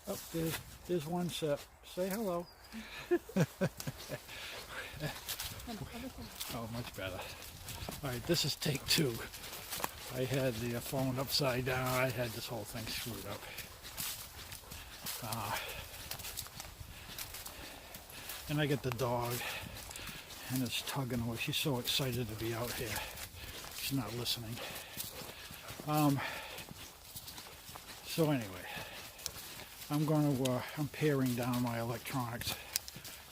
Oh, there's one set. Say hello. Oh, much better. All right, this is take two. I had the phone upside down. I had this whole thing screwed up. And I get the dog, and it's tugging away. She's so excited to be out here. She's not listening. So anyway, I'm paring down my electronics.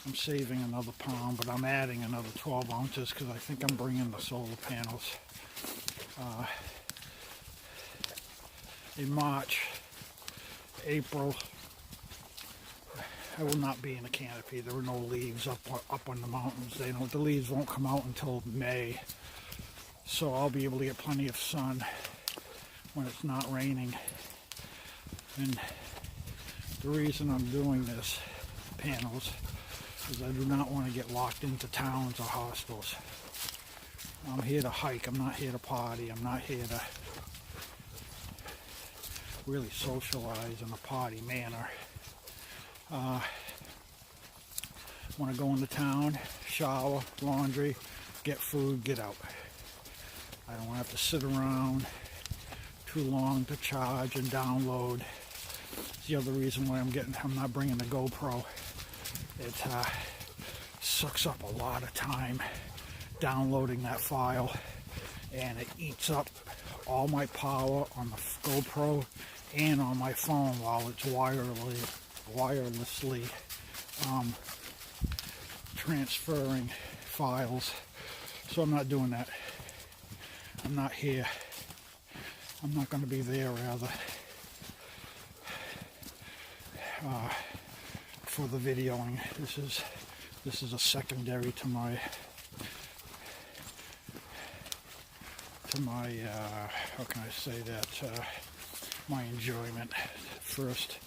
I'm saving another pound, but I'm adding another 12 ounces because I think I'm bringing the solar panels. In March, April, I will not be in a canopy. There are no leaves up on the mountains. The leaves won't come out until May, so I'll be able to get plenty of sun when it's not raining. And the reason I'm doing this panels is I do not want to get locked into towns or hostels. I'm here to hike. I'm not here to party. I'm not here to really socialize in a party manner. Want to go into town, shower, laundry, get food, get out. I don't want to have to sit around too long to charge and download. It's the other reason why I'm not bringing the GoPro. It sucks up a lot of time downloading that file, and it eats up all my power on the GoPro and on my phone while it's wirelessly transferring files. So I'm not doing that. I'm not here. I'm not going to be there, rather, for the videoing. This is a secondary to my how can I say that, my enjoyment. First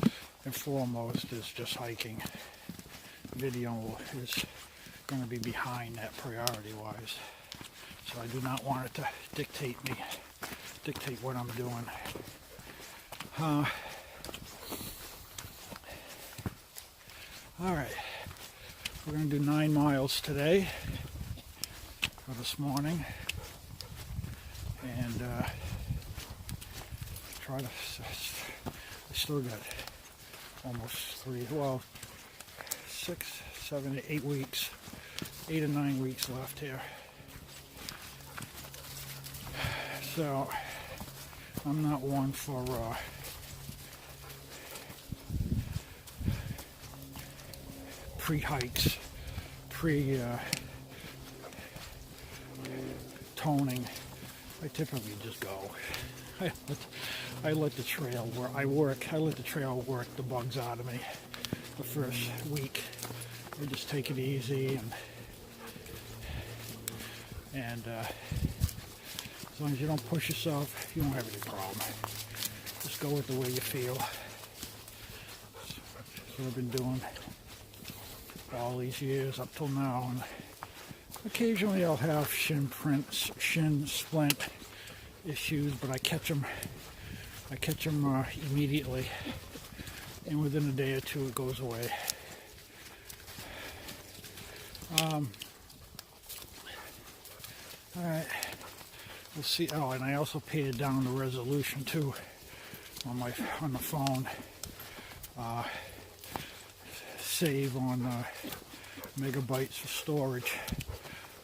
and foremost is just hiking. Video is going to be behind that priority wise, so I do not want it to dictate what I'm doing. Alright, we're going to do 9 miles today, or this morning, and I still got almost 6, 7, 8 weeks, 8 or 9 weeks left here. So I'm not one for pre-hikes, toning. I typically just go. I let the trail where I let the trail work the bugs out of me the first week. I just take it easy, and as long as you don't push yourself, you don't have any problem. Just go with the way you feel. That's what I've been doing all these years up till now. And occasionally I'll have shin splint issues, but I catch them immediately, and within a day or two it goes away. All right, we'll see. Oh, and I also pared down the resolution too on the phone. Save on megabytes for storage.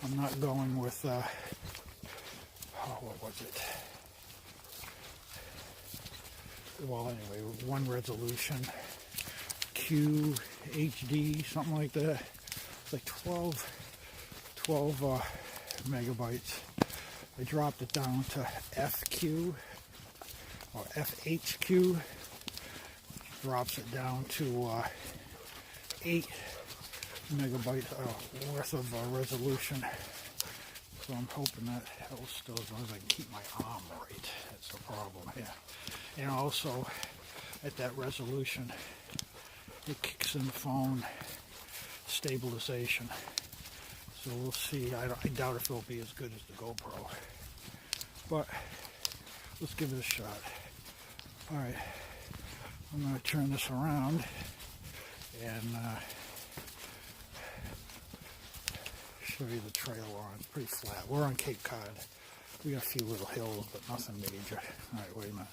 I'm not going with what was it? Well, anyway, one resolution, QHD, something like that. It's like 12 megabytes. I dropped it down to FQ or FHQ. Drops it down to 8 megabytes worth of resolution. So I'm hoping that will still, as long as I can keep my arm right. That's the problem here. And also, at that resolution, it kicks in the phone stabilization. So we'll see. I doubt if it'll be as good as the GoPro, but let's give it a shot. All right, I'm going to turn this around and show you the trail we're on. It's pretty flat. We're on Cape Cod. We got a few little hills, but nothing major. All right, wait a minute.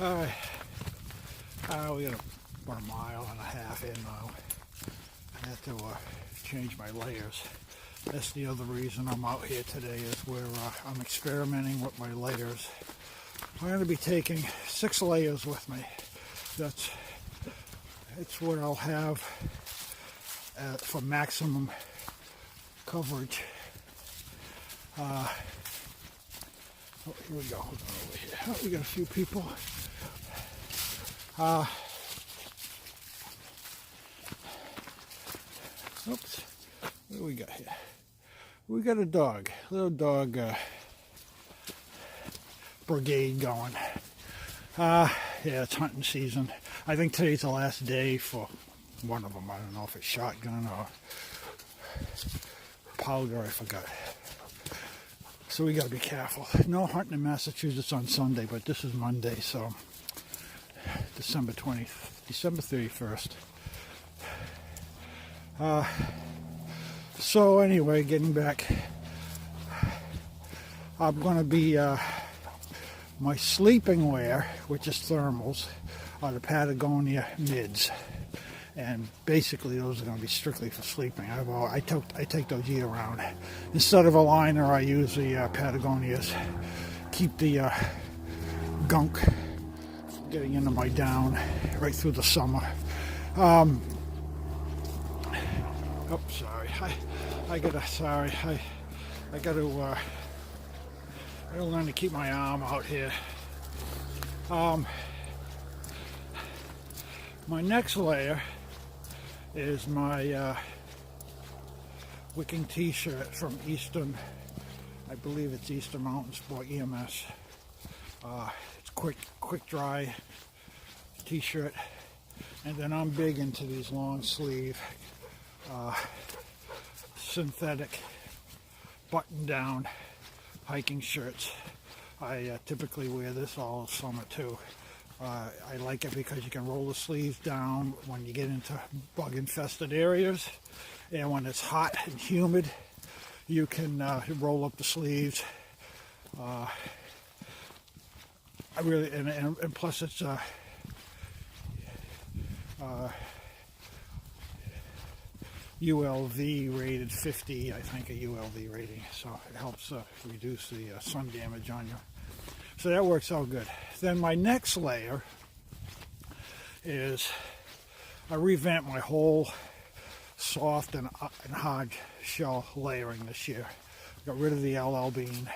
All right. We got about a mile and a half in now. I had to change my layers. That's the other reason I'm out here today, is where I'm experimenting with my layers. I'm going to be taking 6 layers with me. It's what I'll have for maximum coverage. Oh, here we go. Hold on over here. Oh, we got a few people. Oops. What do we got here? We got a dog. Little dog brigade going. Yeah, it's hunting season. I think today's the last day for one of them. I don't know if it's shotgun or powder. I forgot. So we got to be careful. No hunting in Massachusetts on Sunday, but this is Monday, so December 31st. So anyway, getting back, I'm going to be, my sleeping wear, which is thermals, are the Patagonia mids. And basically those are going to be strictly for sleeping. I take those year round. Instead of a liner, I use the Patagonias. Keep the gunk getting into my down right through the summer. Oh, sorry. I gotta learn to keep my arm out here. My next layer is my wicking t-shirt from Eastern, I believe it's Eastern Mountain Sport EMS. It's quick dry t-shirt. And then I'm big into these long sleeve synthetic button down hiking shirts. I typically wear this all summer too. I like it because you can roll the sleeves down when you get into bug infested areas, and when it's hot and humid you can roll up the sleeves. I really and plus it's ULV rated 50, I think, a ULV rating, so it helps reduce the sun damage on you. So that works out good. Then my next layer is I revamped my whole soft and hard shell layering this year. Got rid of the LL bean.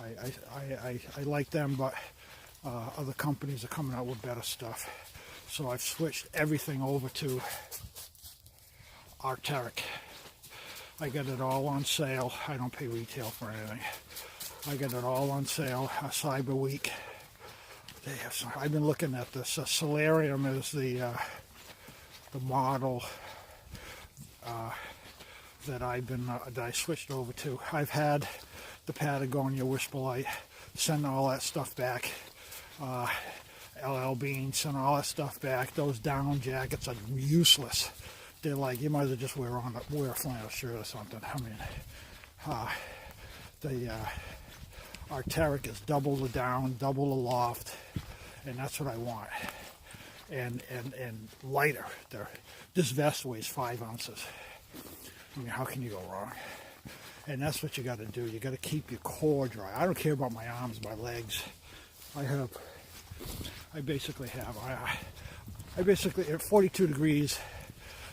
I like them, but other companies are coming out with better stuff. So I've switched everything over to Arc'teryx. I got it all on sale. I don't pay retail for anything. I got it all on sale. Cyber Week. They have some. I've been looking at this. Solarium is the model that I switched over to. I've had the Patagonia Whisperlight. Send all that stuff back. LL Bean, send all that stuff back. Those down jackets are useless. They're like, you might as well just wear a flannel shirt or something. I mean, the Arc'teryx is double the down, double the loft, and that's what I want. And lighter. This vest weighs 5 ounces. I mean, how can you go wrong? And that's what you got to do. You got to keep your core dry. I don't care about my arms, my legs. I basically at 42 degrees.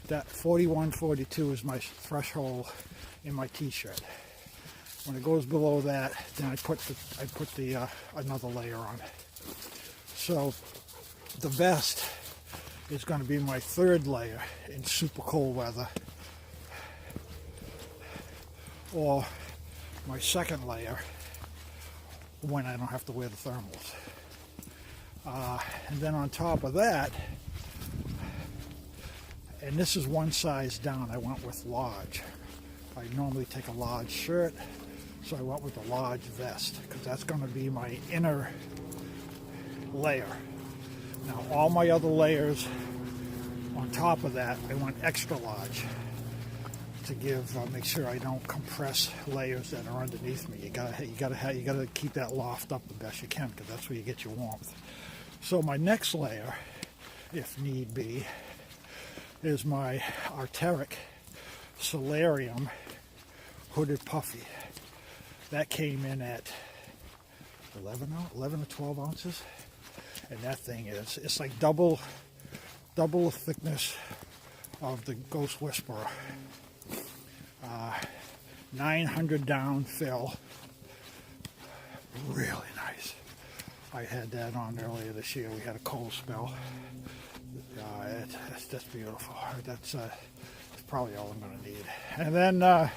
That 41, 42 is my threshold in my t-shirt. When it goes below that, then I put the another layer on. So the vest is going to be my third layer in super cold weather. or my second layer when I don't have to wear the thermals. And then on top of that, and this is one size down, I went with large. I normally take a large shirt, so I went with a large vest because that's going to be my inner layer. Now all my other layers on top of that, I went extra large to make sure I don't compress layers that are underneath me. You gotta keep that loft up the best you can because that's where you get your warmth. So my next layer, if need be, is my Arc'teryx Solarium hooded puffy. That came in at 11 or 12 ounces, and that thing it's like double the thickness of the Ghost Whisperer. 900 down fill, really nice. I had that on earlier this year. We had a cold spell. That's beautiful. That's probably all I'm going to need. And then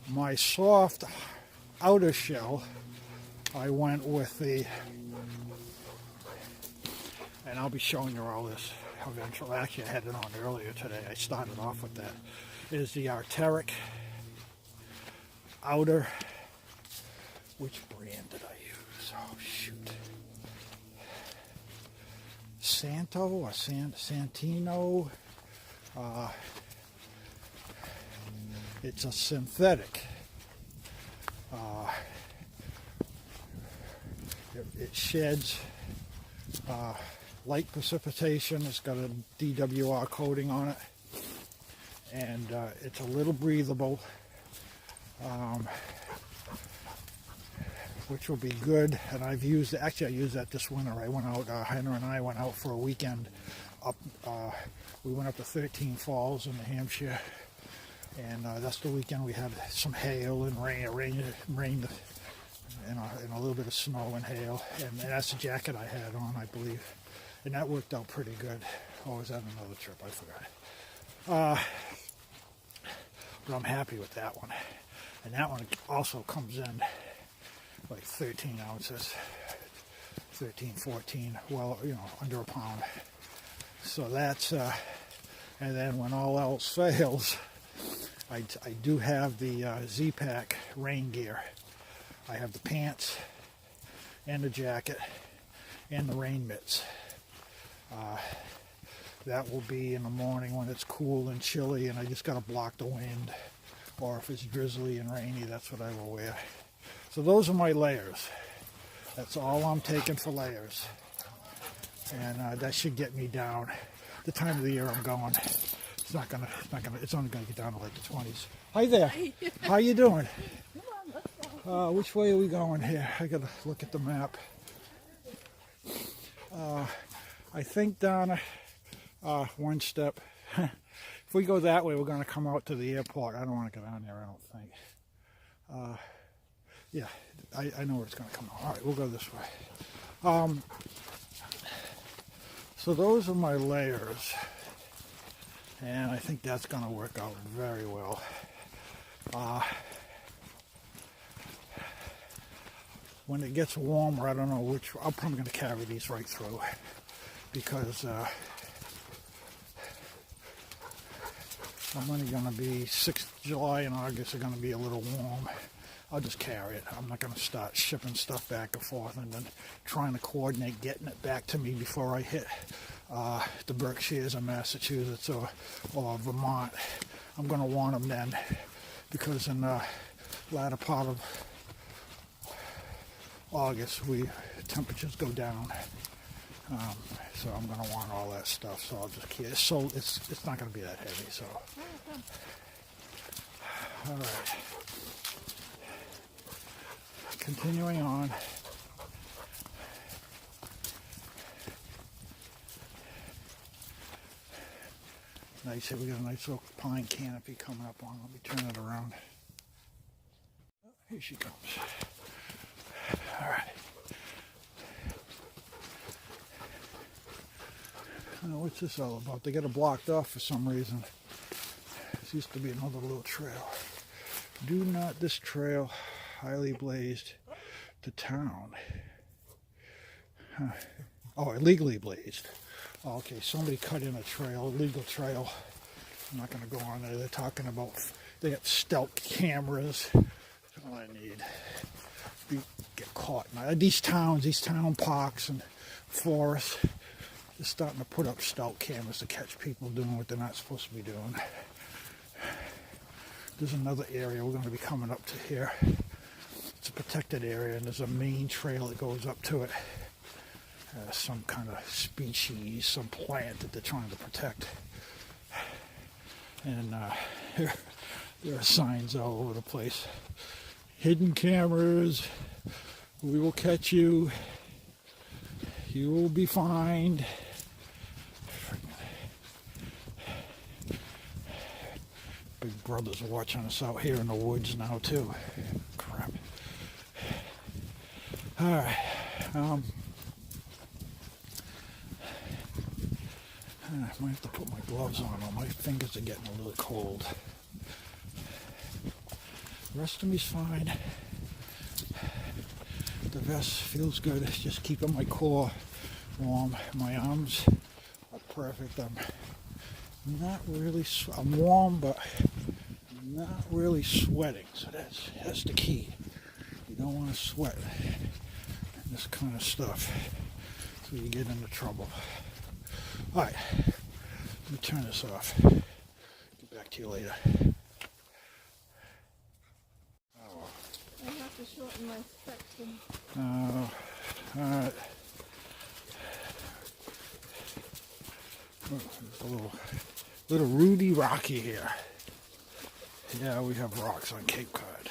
my soft outer shell, I went with the, and I'll be showing you all this eventually. Actually, I had it on earlier today. I started off with that. Is the Arc'teryx outer. Which brand did I use? Oh, shoot. Santo or Santino. It's a synthetic. It sheds light precipitation. It's got a DWR coating on it. And it's a little breathable, which will be good. And I've used, actually I used that this winter. I went out, Henry and I went out for a weekend up, we went up to 13 Falls in New Hampshire, and that's the weekend we had some hail and rain and a little bit of snow and hail, and that's the jacket I had on, I believe, and that worked out pretty good. Oh, was that another trip? I forgot. But I'm happy with that one. And that one also comes in like 13 ounces, 13, 14, well, under a pound. So that's, and then when all else fails, I do have the Z-Pack rain gear. I have the pants and the jacket and the rain mitts. That will be in the morning when it's cool and chilly and I just got to block the wind. Or if it's drizzly and rainy, that's what I will wear. So those are my layers. That's all I'm taking for layers. And that should get me down. The time of the year I'm going, it's only gonna get down to like the 20s. Hi there. Hi. How you doing? Come on, let's go. Which way are we going here? I gotta look at the map. I think down one step. If we go that way, we're going to come out to the airport. I don't want to go down there, I don't think. Yeah, I know where it's going to come out. All right, we'll go this way. So those are my layers. And I think that's going to work out very well. When it gets warmer, I don't know which, I'm probably going to carry these right through. Because I'm only going to be, July and August are going to be a little warm. I'll just carry it. I'm not going to start shipping stuff back and forth and then trying to coordinate getting it back to me before I hit the Berkshires of Massachusetts or Vermont. I'm going to want them then because in the latter part of August, temperatures go down. So I'm going to want all that stuff. So I'll just keep it. So it's not going to be that heavy. So, all right. Continuing on. Nice. We got a nice little pine canopy coming up on. Let me turn it around. Oh, here she comes. All right. What's this all about? They got it blocked off for some reason. This used to be another little trail. Do not this trail highly blazed to town. Huh. Oh, illegally blazed. Oh, okay, somebody cut in a trail, illegal trail. I'm not going to go on there. They're talking about they have stealth cameras. That's all I need. Get caught. Now, these town parks and forests, they're starting to put up stealth cameras to catch people doing what they're not supposed to be doing. There's another area we're going to be coming up to here. It's a protected area, and there's a main trail that goes up to it. Some kind of species, some plant that they're trying to protect. And there are signs all over the place. Hidden cameras. We will catch you. You will be fined. Big Brother's watching us out here in the woods now too. Crap. Alright. I might have to put my gloves on. My fingers are getting a little cold. The rest of me's fine. The vest feels good. It's just keeping my core warm. My arms are perfect. I'm not really. I'm warm, but not really sweating. So that's the key. You don't want to sweat this kind of stuff, so you get into trouble. All right, let me turn this off. Get back to you later. I have to shorten my spectrum. All right. It's a little Rudy Rocky here. Yeah, we have rocks on Cape Cod.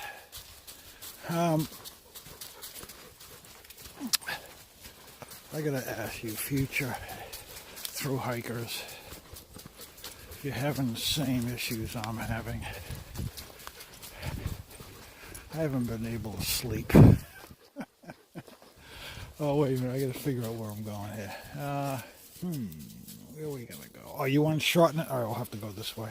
I gotta ask you, future thru-hikers, if you're having the same issues I'm having. I haven't been able to sleep. Oh, wait a minute, I gotta figure out where I'm going here. Where are we gonna go? Oh, you want to shorten it? All right, I'll have to go this way.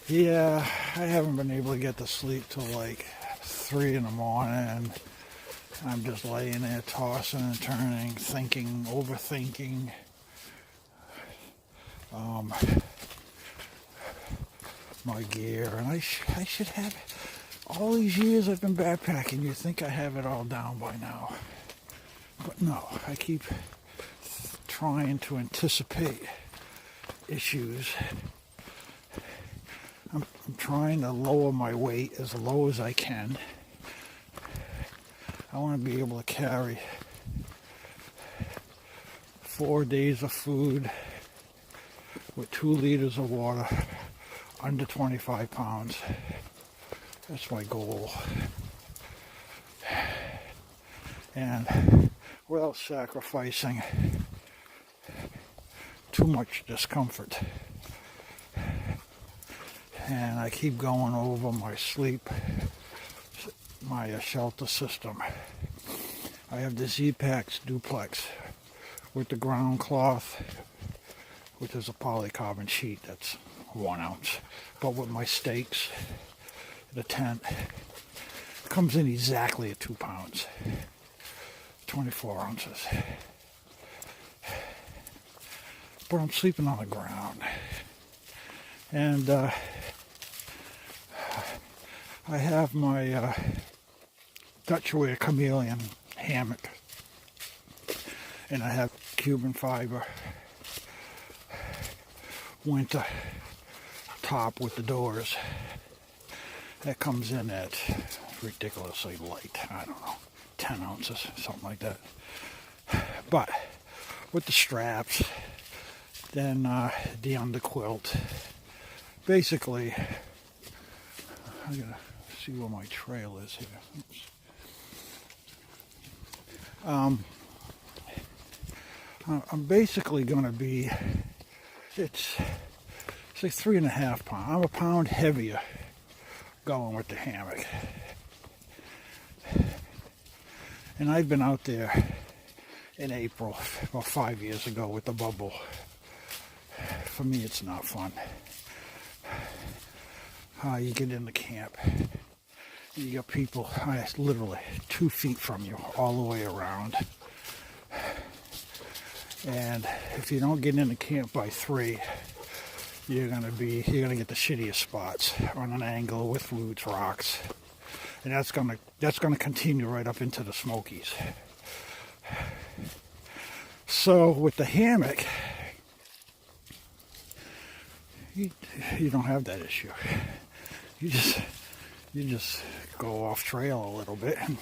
Yeah, I haven't been able to get to sleep till like 3 in the morning. I'm just laying there tossing and turning, thinking, overthinking. My gear, and I should have all these years I've been backpacking. You'd think I have it all down by now, but no. I keep trying to anticipate issues. I'm trying to lower my weight as low as I can. I want to be able to carry 4 days of food with 2 liters of water, under 25 pounds. That's my goal. And without sacrificing too much discomfort. And I keep going over my sleep, my shelter system. I have the Z-Pax duplex with the ground cloth, which is a polycarbon sheet that's 1 ounce. But with my stakes, the tent, comes in exactly at 2 pounds, 24 ounces. But I'm sleeping on the ground. And I have my Dutchware chameleon hammock, and I have Cuban fiber winter top with the doors. That comes in at ridiculously light, I don't know, 10 ounces, something like that. But with the straps, then the underquilt. Basically, I'm gonna see where my trail is here. Oops. I'm basically going to be, it's like 3.5 pounds. I'm a pound heavier going with the hammock. And I've been out there in April, about 5 years ago, with the bubble for me, it's not fun. You get into camp, you got people literally 2 feet from you all the way around. And if you don't get into camp by 3, you're gonna get the shittiest spots on an angle with roots, rocks, and that's gonna continue right up into the Smokies. So with the hammock, you don't have that issue. You just go off trail a little bit and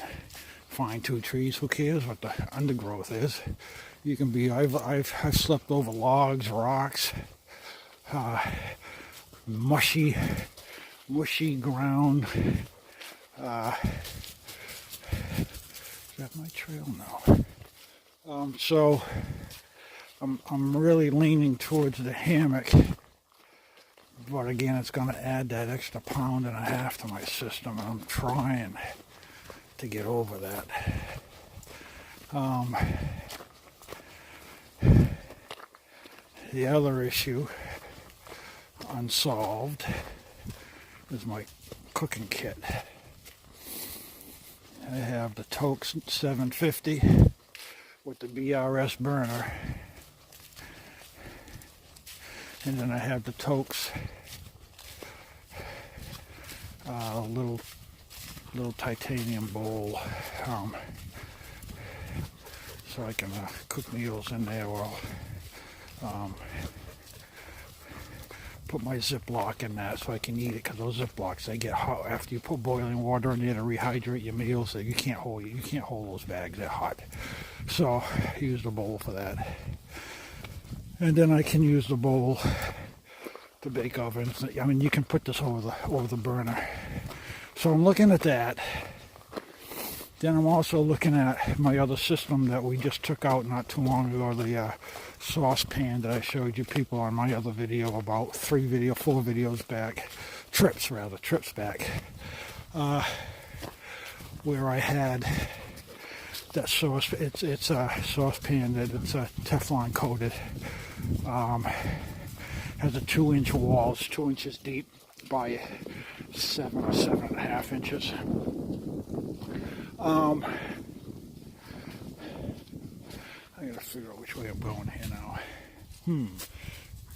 find 2 trees. Who cares what the undergrowth is? You can be. I've slept over logs, rocks, mushy ground. Is that my trail now? So I'm really leaning towards the hammock. But again, it's going to add that extra 1.5 pounds to my system, and I'm trying to get over that. The other issue, unsolved, is my cooking kit. I have the Tokes 750 with the BRS burner, and then I have the Tokes little titanium bowl, so I can cook meals in there, or put my Ziploc in that so I can eat it, because those Ziplocs, they get hot after you put boiling water in there to rehydrate your meals. So you can't hold those bags, they're hot. So I use the bowl for that, and then I can use the bowl to bake ovens. I mean, you can put this over the burner. So I'm looking at that. Then I'm also looking at my other system that we just took out not too long ago, the saucepan that I showed you people on my other video about 4 videos back, trips back, where I had that sauce. It's a saucepan that it's Teflon coated. Has a 2-inch walls, 2 inches deep by 7 or 7.5 inches. I gotta figure out which way I'm going here now.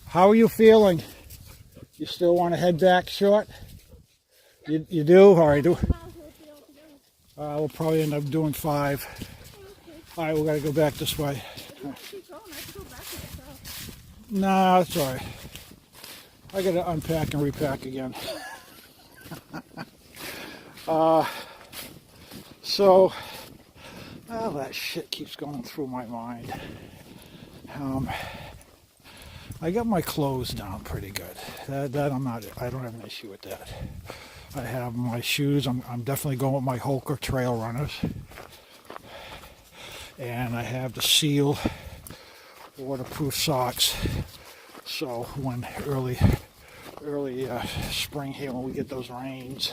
How are you feeling? You still want to head back short? You do? All right. We'll probably end up doing 5. All right, we gotta go back this way. Nah, that's all right. I gotta unpack and repack again. So, all that shit keeps going through my mind. I got my clothes down pretty good. I don't have an issue with that. I have my shoes. I'm definitely going with my Holker trail runners, and I have the Seal waterproof socks. So when early spring here, when we get those rains,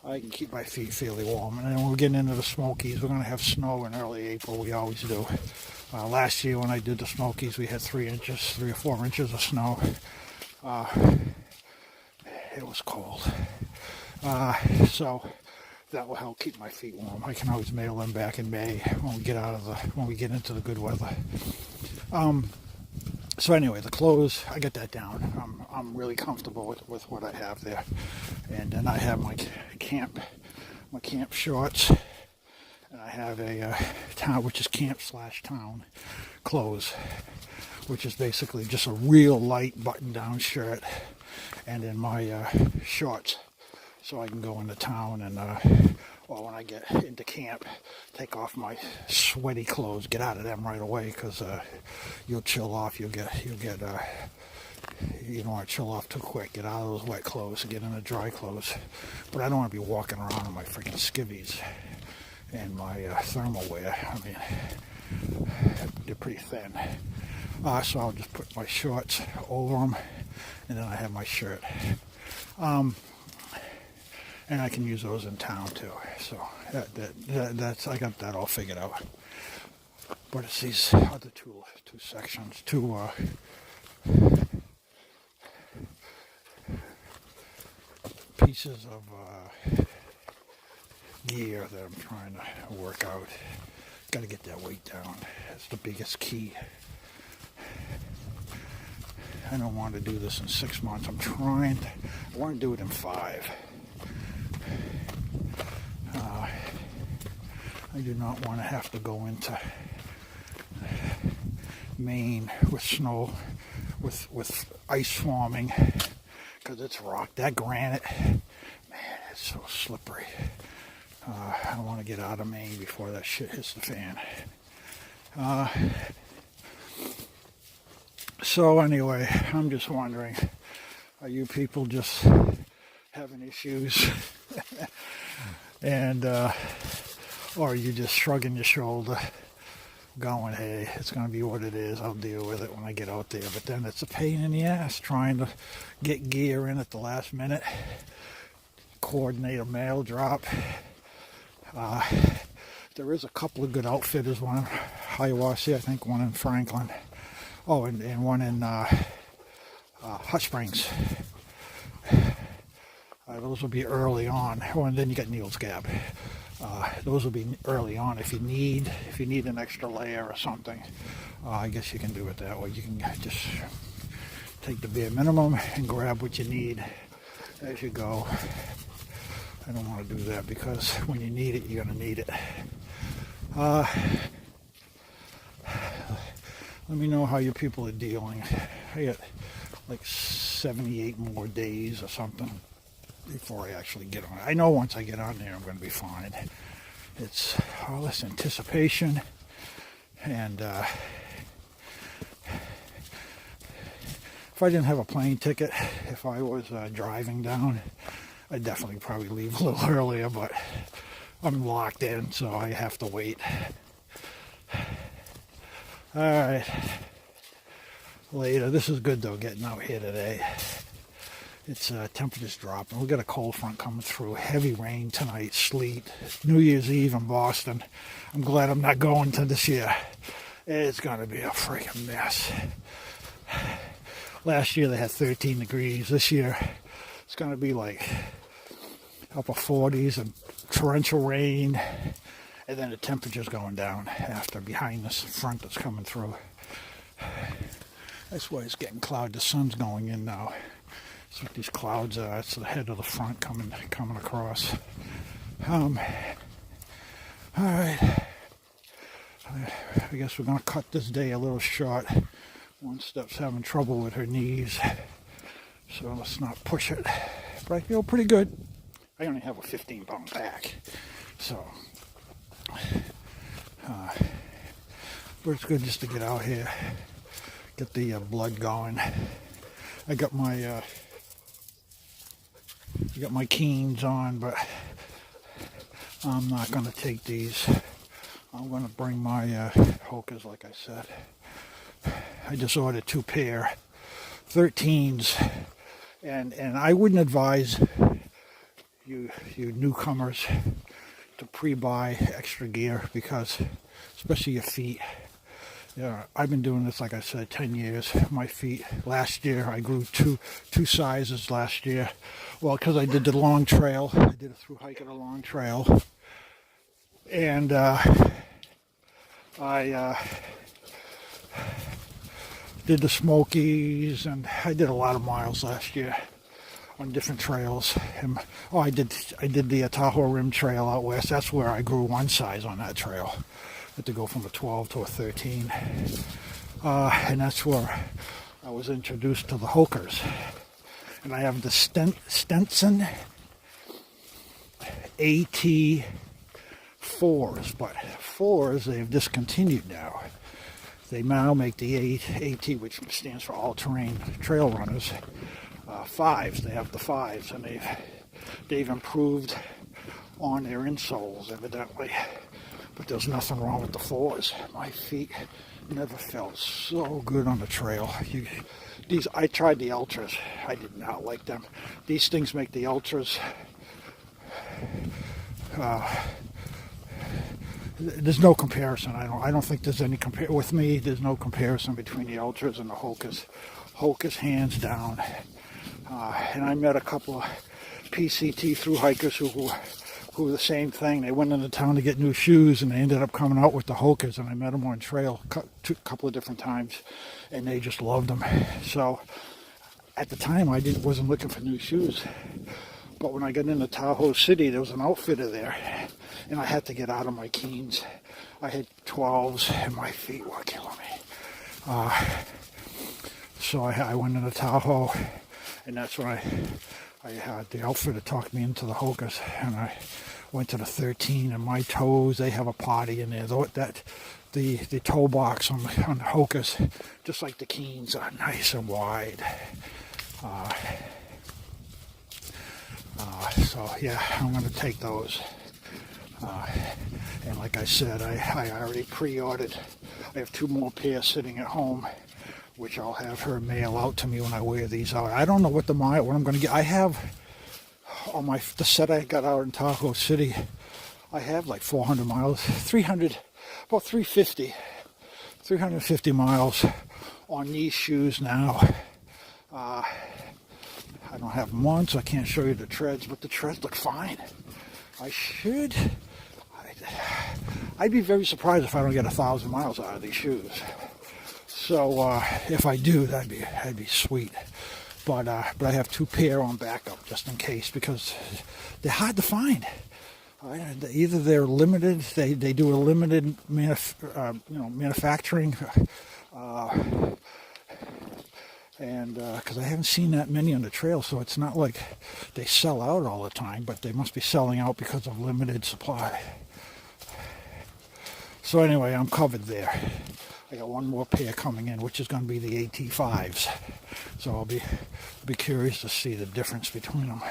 I can keep my feet fairly warm. And then when we're getting into the Smokies, we're going to have snow in early April. We always do. Last year when I did the Smokies, we had 3 or 4 inches of snow. It was cold. So that will help keep my feet warm. I can always mail them back in May when we get into the good weather. So anyway, the clothes, I get that down. I'm really comfortable with what I have there. And then I have my camp shorts, and I have a town, which is camp/town clothes, which is basically just a real light button-down shirt, and then my shorts, so I can go into town and or when I get into camp, take off my sweaty clothes, get out of them right away, because you'll chill off. You don't want to chill off too quick. Get out of those wet clothes and get into dry clothes. But I don't want to be walking around in my freaking skivvies and my thermal wear. I mean, they're pretty thin. So I'll just put my shorts over them, and then I have my shirt. And I can use those in town too. So that's I got that all figured out. But it's these other two sections, two pieces of gear that I'm trying to work out. Got to get that weight down. That's the biggest key. I don't want to do this in 6 months. I want to do it in 5. I do not want to have to go into Maine with snow, with ice forming, because it's rock. That granite, man, it's so slippery. I don't want to get out of Maine before that shit hits the fan. So anyway, I'm just wondering, are you people just having issues? And or are you just shrugging your shoulder, going, hey, it's going to be what it is, I'll deal with it when I get out there. But then it's a pain in the ass trying to get gear in at the last minute, coordinate a mail drop. There is a couple of good outfitters, one in Hiawassee, I think, one in Franklin. Oh, and one in Hot Springs. Those will be early on. Oh, and then you got Neil's Gap. Those will be early on if you need an extra layer or something. I guess you can do it that way. You can just take the bare minimum and grab what you need as you go. I don't want to do that because when you need it, you're going to need it. Let me know how you people are dealing. I got like 78 more days or something before I actually get on. I know once I get on there, I'm going to be fine. It's all this anticipation, and if I didn't have a plane ticket, if I was driving down, I'd definitely probably leave a little earlier, but I'm locked in, so I have to wait. Alright, later. This is good though, getting out here today. It's temperatures dropping. We got a cold front coming through. Heavy rain tonight, sleet. New Year's Eve in Boston. I'm glad I'm not going to this year. It's going to be a freaking mess. Last year they had 13 degrees. This year it's going to be like upper 40s and torrential rain. And then the temperature's going down after behind this front that's coming through. That's why it's getting cloudy. The sun's going in now. That's what these clouds are. It's the head of the front coming across. All right. I guess we're going to cut this day a little short. One Step's having trouble with her knees, so let's not push it. But I feel pretty good. I only have a 15-pound pack, so but it's good just to get out here, get the blood going. I got my Keens on, but I'm not going to take these. I'm going to bring my Hokas, like I said. I just ordered 2 pair 13s, and I wouldn't advise you newcomers to pre-buy extra gear, because especially your feet. Yeah, I've been doing this, like I said, 10 years. My feet, last year I grew two sizes last year. Well, because I did the long trail. I did a through-hike at a long trail, and I did the Smokies, and I did a lot of miles last year on different trails. And, I did the Tahoe Rim Trail out west. That's where I grew 1 size on that trail. I had to go from a 12 to a 13. And that's where I was introduced to the Hokas. And I have the Stenson AT 4s, but 4s they've discontinued now. They now make the AT, which stands for all-terrain trail runners. 5s. They have the 5s, and they've improved on their insoles, evidently. But there's nothing wrong with the 4s. My feet never felt so good on the trail. I tried the Ultras. I did not like them. These things make the Ultras. There's no comparison. I don't think there's any with me. There's no comparison between the Ultras and the Hokas. Hokas, hands down. And I met a couple of PCT through hikers who were the same thing. They went into town to get new shoes, and they ended up coming out with the Hokers, and I met them on trail a couple of different times, and they just loved them. So at the time, I wasn't looking for new shoes, but when I got into Tahoe City, there was an outfitter there, and I had to get out of my Keens. I had 12s, and my feet were killing me. So I went into Tahoe, and that's when I had the outfitter talk me into the Hokers, and I went to the 13, and my toes, they have a potty in there. The toe box on the Hokers, just like the Keens, are nice and wide. So yeah, I'm going to take those. And like I said, I already pre-ordered. I have 2 more pairs sitting at home, which I'll have her mail out to me when I wear these out. I don't know what I'm going to get. I have on the set I got out in Tahoe City, I have like 400 miles, 300, about 350 miles on these shoes now. I don't have them on, so I can't show you the treads, but the treads look fine. I'd be very surprised if I don't get 1,000 miles out of these shoes. So if I do, that'd be sweet. But I have 2 pair on backup just in case, because they're hard to find. Either they're limited, they do a limited manufacturing, and because I haven't seen that many on the trail, so it's not like they sell out all the time, but they must be selling out because of limited supply. So anyway, I'm covered there. I got 1 more pair coming in, which is going to be the AT5s. So I'll be curious to see the difference between them,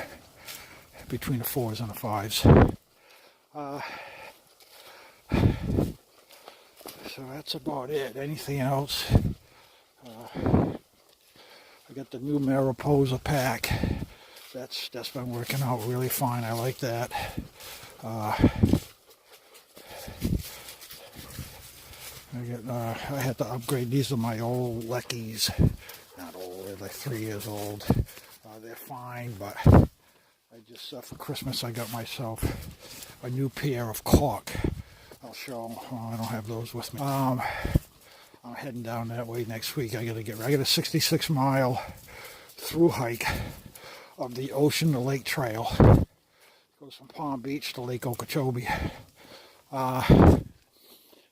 between the 4s and the 5s. So that's about it. Anything else? I got the new Mariposa pack. That's been working out really fine. I like that. I had to upgrade. These are my old Leckies. Not old, they're like 3 years old. They're fine, but I just, for Christmas, I got myself a new pair of cork. I'll show them. Oh, I don't have those with me. I'm heading down that way next week. I got a 66-mile through-hike of the Ocean to Lake Trail. It goes from Palm Beach to Lake Okeechobee.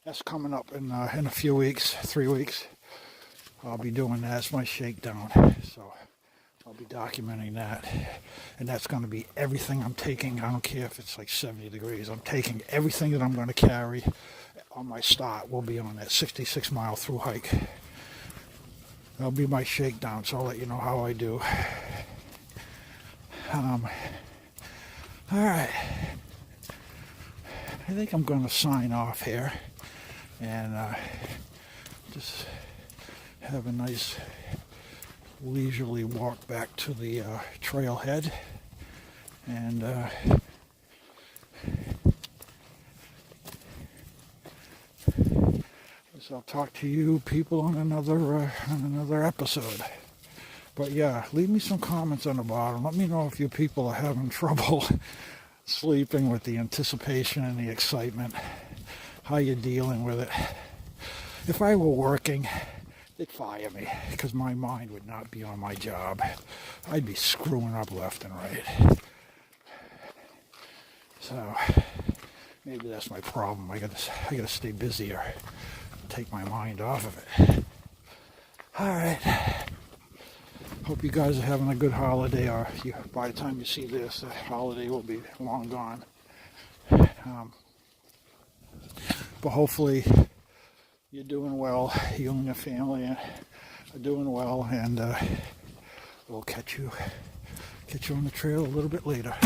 That's coming up in a few weeks, 3 weeks. I'll be doing that. It's my shakedown, so I'll be documenting that. And that's going to be everything I'm taking. I don't care if it's like 70 degrees. I'm taking everything that I'm going to carry on my start will be on that 66-mile through hike. That'll be my shakedown, so I'll let you know how I do. All right. I think I'm going to sign off here and just have a nice leisurely walk back to the trailhead, and so I'll talk to you people on another episode. But yeah, leave me some comments on the bottom. Let me know if you people are having trouble sleeping with the anticipation and the excitement, how you're dealing with it. If I were working, they'd fire me because my mind would not be on my job. I'd be screwing up left and right. So maybe that's my problem. I gotta stay busier, take my mind off of it. All right. Hope you guys are having a good holiday, or by the time you see this, the holiday will be long gone. But hopefully you're doing well, you and your family are doing well, and we'll catch you on the trail a little bit later.